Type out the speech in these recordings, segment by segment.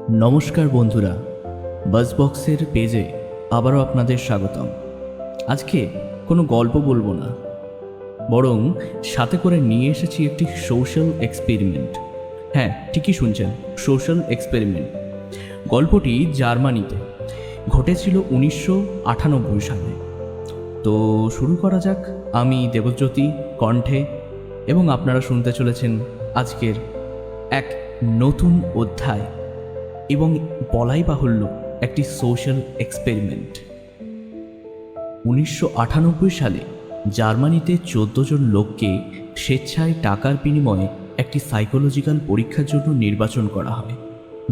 নমস্কার বন্ধুরা, বাজবক্সের পেজে আবারও আপনাদের স্বাগতম। আজকে কোনো গল্প বলবো না, বরং সাথে করে নিয়ে এসেছি একটি সোশ্যাল এক্সপেরিমেন্ট। হ্যাঁ, ঠিকই শুনছেন, সোশ্যাল এক্সপেরিমেন্ট। গল্পটি জার্মানিতে ঘটেছিল 1998 সালে। তো শুরু করা যাক। আমি দেবজ্যোতি কণ্ঠে, এবং আপনারা শুনতে চলেছেন আজকের এক নতুন অধ্যায়, এবং বলাই বাহুল্য একটি সোশ্যাল এক্সপেরিমেন্ট। 1998 সালে জার্মানিতে 14 জন লোককে স্বেচ্ছায় টাকার বিনিময়ে একটি সাইকোলজিক্যাল পরীক্ষার জন্য নির্বাচন করা হয়,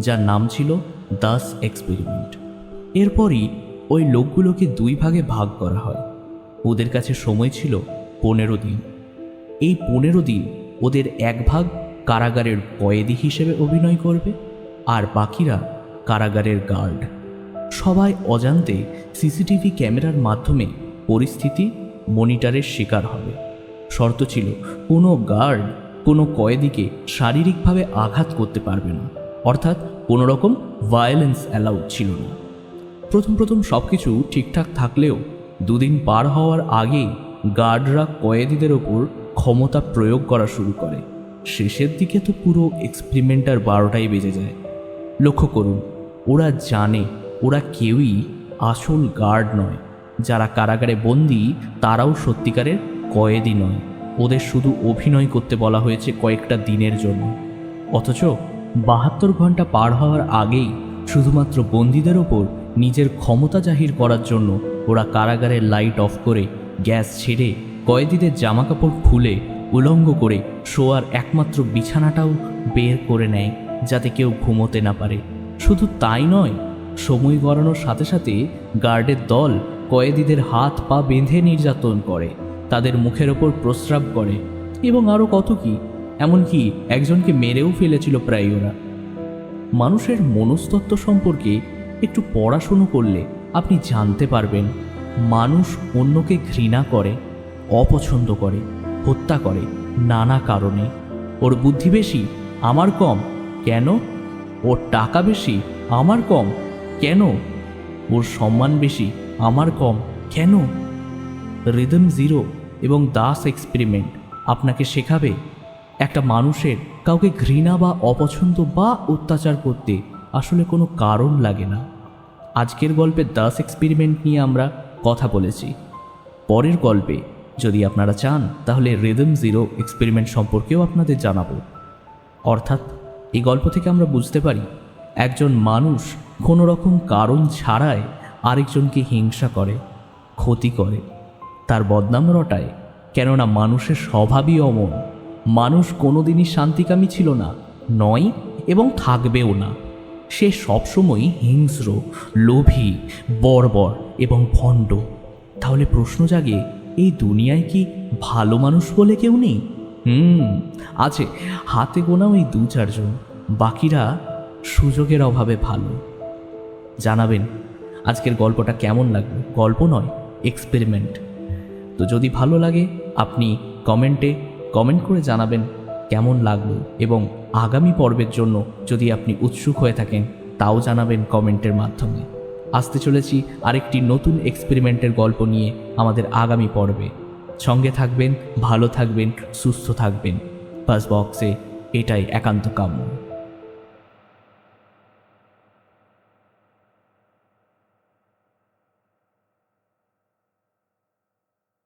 যার নাম ছিল দাস এক্সপেরিমেন্ট। এরপরই ওই লোকগুলোকে দুই ভাগে ভাগ করা হয়। ওদের কাছে সময় ছিল 15 দিন। এই 15 দিন ওদের এক ভাগ কারাগারের কয়েদি হিসেবে অভিনয় করবে, আর বাকিরা কারাগারের গার্ড। সবাই অজান্তে সিসিটিভি ক্যামেরার মাধ্যমে পরিস্থিতি মনিটরের শিকার হবে। শর্ত ছিল, কোনো গার্ড কোনো কয়েদিকে শারীরিকভাবে আঘাত করতে পারবে না, অর্থাৎ কোনো রকম ভায়োলেন্স অ্যালাউড ছিল না। প্রথম সব কিছু ঠিকঠাক থাকলেও 2 দিন পার হওয়ার আগেই গার্ডরা কয়েদিদের ওপর ক্ষমতা প্রয়োগ করা শুরু করে। শেষের দিকে তো পুরো এক্সপেরিমেন্টার 12টাই বেজে যায়। লক্ষ্য করুন, ওরা জানে ওরা কেউই আসল গার্ড নয়। যারা কারাগারে বন্দী তারাও সত্যিকারের কয়েদি নয়। ওদের শুধু অভিনয় করতে বলা হয়েছে কয়েকটা দিনের জন্য। অথচ 72 ঘন্টা পার হওয়ার আগেই শুধুমাত্র বন্দীদের ওপর নিজের ক্ষমতা জাহির করার জন্য ওরা কারাগারের লাইট অফ করে, গ্যাস ছেড়ে, কয়েদিদের জামাকাপড় খুলে উলঙ্গ করে শোয়ার একমাত্র বিছানাটাও বের করে নেয়, যাতে কেউ ঘুমোতে না পারে। শুধু তাই নয়, সময় গড়ানোর সাথে সাথে গার্ডের দল কয়েদিদের হাত পা বেঁধে নির্যাতন করে, তাদের মুখের ওপর প্রস্রাব করে, এবং আরও কত কি। এমনকি একজনকে মেরেও ফেলেছিল প্রায় ওরা। মানুষের মনস্তত্ত্ব সম্পর্কে একটু পড়াশুনো করলে আপনি জানতে পারবেন, মানুষ অন্যকে ঘৃণা করে, অপছন্দ করে, হত্যা করে নানা কারণে। ওর বুদ্ধি বেশি, আমার কম কেন? ওর টাকা বেশি, আমার কম কেন? ওর সম্মান বেশি, আমার কম কেন? রিদম জিরো এবং দাস এক্সপেরিমেন্ট আপনাকে শেখাবে, একটা মানুষের কাউকে ঘৃণা বা অপছন্দ বা অত্যাচার করতে আসলে কোনো কারণ লাগে না। আজকের গল্পে দাস এক্সপেরিমেন্ট নিয়ে আমরা কথা বলেছি। পরের গল্পে যদি আপনারা চান তাহলে রিদম জিরো এক্সপেরিমেন্ট সম্পর্কেও আপনাদের জানাবো। অর্থাৎ এই গল্প থেকে আমরা বুঝতে পারি, একজন মানুষ কোনো রকম কারণ ছাড়াই আরেকজনকে হিংসা করে, ক্ষতি করে, তার বদনাম রটায়। কেননা মানুষের স্বভাবই অমন। মানুষ কোনোদিনই শান্তিকামী ছিল না, নয় এবং থাকবেও না। সে সবসময় হিংস্র, লোভী, বর্বর এবং ভণ্ড। তাহলে প্রশ্ন জাগে, এই দুনিয়ায় কি ভালো মানুষ বলে কেউ নেই? আছে, হাতে গোনা ওই 2-4 জন। বাকিরা সুযোগের অভাবে ভালো। জানাবেন আজকের গল্পটা কেমন লাগলো। গল্প নয়, এক্সপেরিমেন্ট। তো যদি ভালো লাগে আপনি কমেন্ট করে জানাবেন কেমন লাগলো, এবং আগামী পর্বের জন্য যদি আপনি উৎসুক হয়ে থাকেন তাও জানাবেন কমেন্টের মাধ্যমে। আসতে চলেছি আরেকটি নতুন এক্সপেরিমেন্টের গল্প নিয়ে আমাদের আগামী পর্বে। সঙ্গে থাকবেন, ভালো থাকবেন, সুস্থ থাকবেন। বাজবক্সে এটাই একান্ত কাম্য।